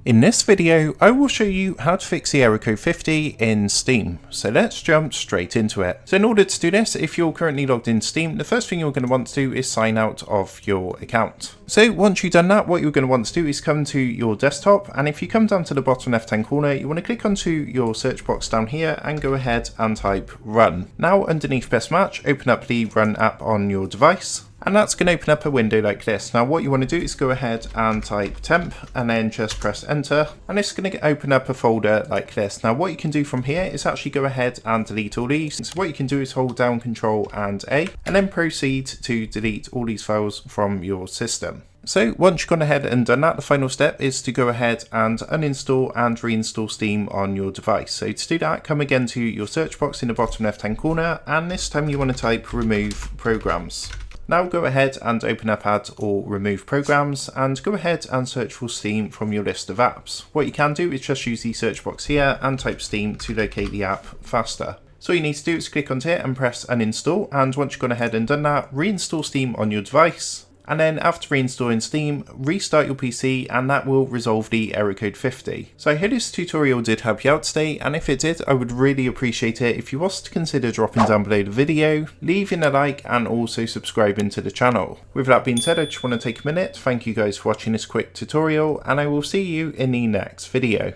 In this video, I will show you how to fix the error code 50 in Steam. So let's jump straight into it. So in order to do this, if you're currently logged in Steam, the first thing you're going to want to do is sign out of your account. So once you've done that, what you're going to want to do is come to your desktop, and if you come down to the bottom left-hand corner, you want to click onto your search box down here and go ahead and type run. Now underneath best match, open up the run app on your device. And that's going to open up a window like this. Now what you want to do is go ahead and type temp and then just press enter, and it's going to open up a folder like this. Now what you can do from here is actually go ahead and delete all these. So what you can do is hold down Control and A and then proceed to delete all these files from your system. So once you've gone ahead and done that, the final step is to go ahead and uninstall and reinstall Steam on your device. So to do that, come again to your search box in the bottom left hand corner, and this time you want to type remove programs. Now go ahead and open up add or remove programs and go ahead and search for Steam from your list of apps. What you can do is just use the search box here and type Steam to locate the app faster. So all you need to do is click onto it and press uninstall, and once you've gone ahead and done that, reinstall Steam on your device. And then after reinstalling Steam, restart your PC, and that will resolve the error code 50. So I hope this tutorial did help you out today, and if it did, I would really appreciate it if you was to consider dropping down below the video, leaving a like, and also subscribing to the channel. With that being said, I just want to take a minute to thank you guys for watching this quick tutorial, and I will see you in the next video.